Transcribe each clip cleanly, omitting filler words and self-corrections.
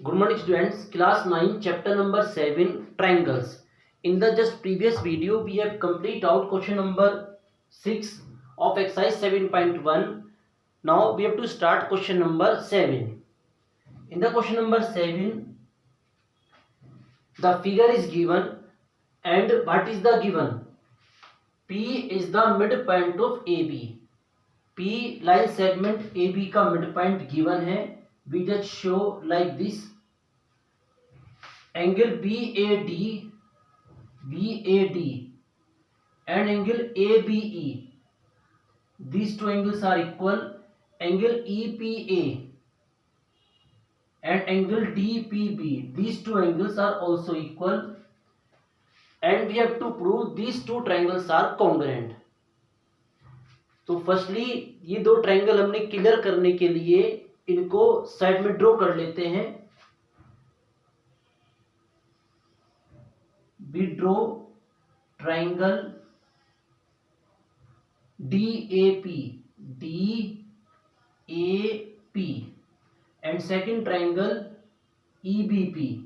Good morning students, class 9 chapter number 7 triangles. In the just previous video we have complete out question number 6 of exercise 7.1. Now we have to start question number 7. In the question number 7 the figure is given and what is the given? P is the midpoint of AB. P line segment AB का midpoint given है. We just show like this. Angle BAD and angle ABE, these two angles are equal. Angle EPA and angle DPB, these two angles are also equal, and we have to prove these two triangles are congruent. तो firstly ये दो triangle हमने clear करने के लिए इनको side में draw कर लेते हैं. We draw triangle DAP and second triangle EBP.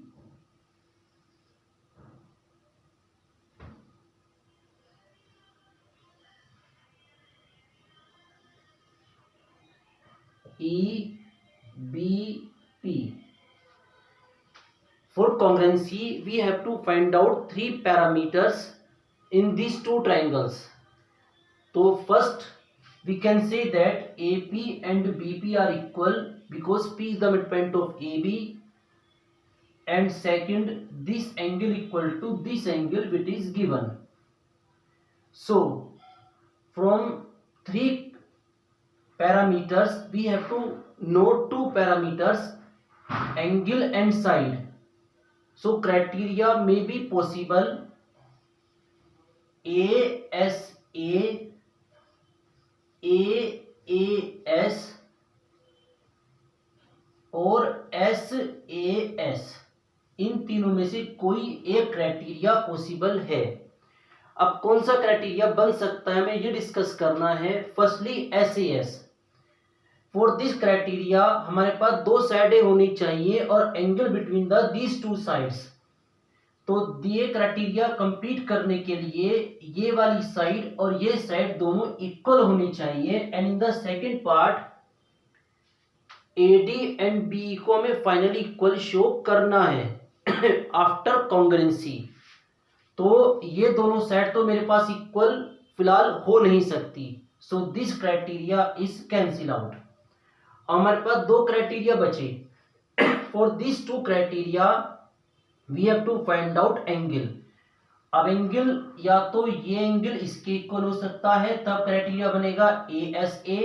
EBP. For congruency, we have to find out three parameters in these two triangles. So first, we can say that AP and BP are equal because P is the midpoint of AB. And second, this angle equal to this angle which is given. So, from three parameters, we have to know two parameters, angle and side. So criteria may be possible ASA, AAS और SAS. इन तीनों में से कोई एक criteria possible है. अब कौन सा क्राइटेरिया बन सकता है हमें ये डिस्कस करना है. Firstly SAS. For this criteria हमारे पास दो साइडें होनी चाहिए और angle between the these two sides. तो दिए क्राइटेरिया कंप्लीट करने के लिए ये वाली साइड और ये साइड दोनों इक्वल होनी चाहिए. And in the second part AD and BE को हमें फाइनली इक्वल शो करना है आफ्टर कॉन्ग्रुएंसी. तो ये दोनों साइड तो मेरे पास इक्वल फिलहाल हो नहीं सकती. So this criteria is cancel out. हमारे पास दो क्राइटेरिया बचे. For this two criteria we have to find out angle. अब एंगल या तो ये एंगल इसके इक्वल हो सकता है तब क्राइटेरिया बनेगा ASA,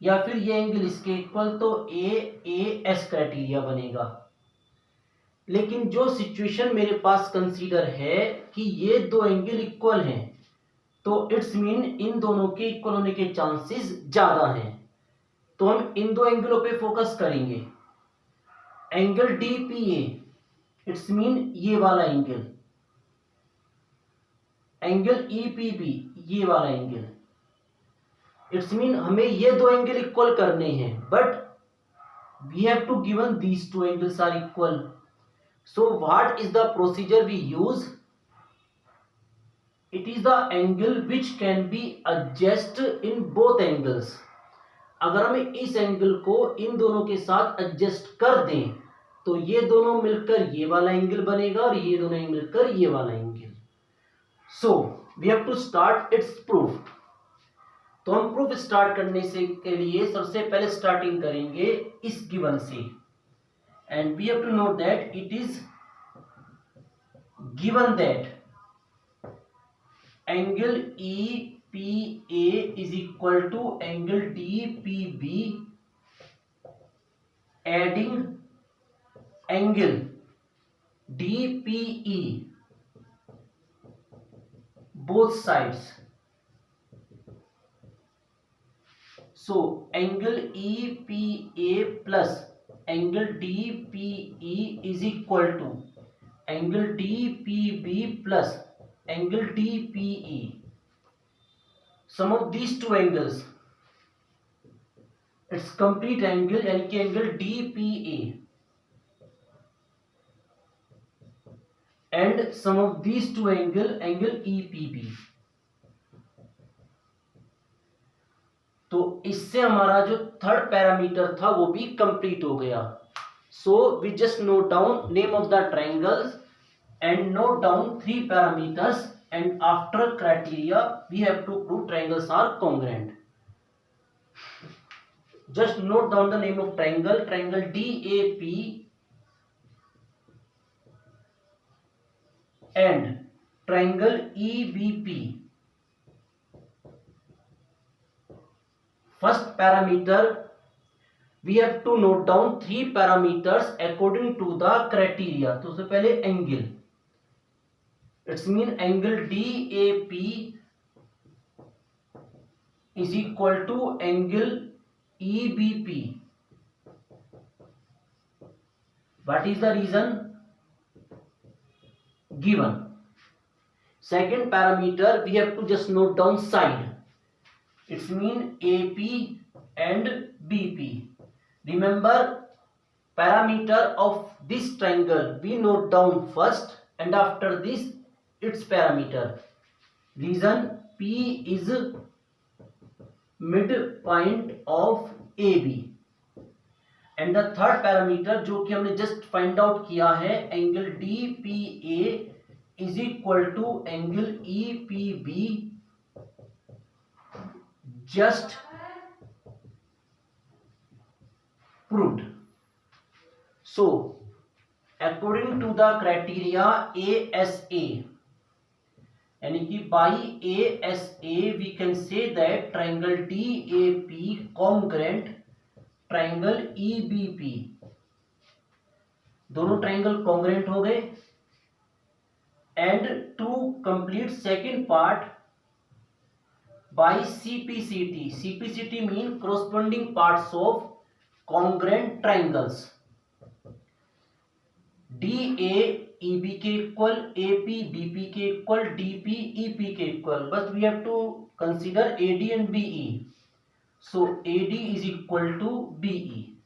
या फिर ये एंगल इसके इक्वल तो AAS क्राइटेरिया बनेगा. लेकिन जो सिचुएशन मेरे पास कंसीडर है कि ये दो एंगल इक्वल हैं तो इट्स मीन इन दोनों के इक्वल होने के चांसेस ज्यादा हैं. तो हम इन दो एंगलों पे फोकस करेंगे. एंगल DPA, इट्स मीन ये वाला एंगल. एंगल EPB, ये वाला एंगल. इट्स मीन हमें ये दो एंगल इक्वल करने हैं but we have to given these two angles are equal. So what is the procedure we use? It is the angle which can be adjust in both angles. अगर हम इस angle को इन दोनों के साथ adjust कर दें तो ये दोनों मिलकर ये वाला एंगल बनेगा और ये दोनों मिलकर ये वाला angle. So we have to start its proof. तो हम प्रूफ स्टार्ट करने से के लिए सबसे पहले स्टार्टिंग करेंगे इस गिवन से. And we have to note that it is given that angle EPA is equal to angle DPB adding angle DPE both sides. So angle EPA plus angle DPE is equal to angle DPB plus angle DPE. Sum of these two angles, its complete angle यानी कि angle DPA and sum of these two angle EPB। तो इससे हमारा जो third parameter था वो भी complete हो गया। So we just note down name of the triangles and note down 3 parameters, and after criteria we have to prove triangles are congruent. Just note down the name of triangle DAP and triangle EBP. First parameter, we have to note down 3 parameters according to the criteria। तो सबसे पहले angle, it's mean angle DAP is equal to angle EBP। What is the reason? Given। Second parameter, we have to just note down side, it's mean AP and BP। Remember, parameter of this triangle we note down first, and after this its parameter। Reason, P is midpoint of AB, and the third parameter जो कि हमने just find out किया है, angle DPA is equal to angle EPB, just proved। So according to the criteria ASA, यानी कि by ASA we can say that triangle DAP congruent triangle EBP। दोनों triangle congruent हो गए। And to complete second part, by CPCT, CPCT mean corresponding parts of congruent triangles। DA EB के equal, AP BP के equal, DP EP के equal, बस we have to consider AD and BE। so AD is equal to BE।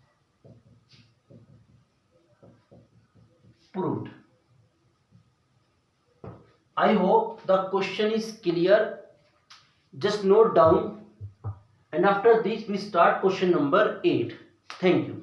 proved। I hope the question is clear। just note down, and after this we start question number 8। thank you।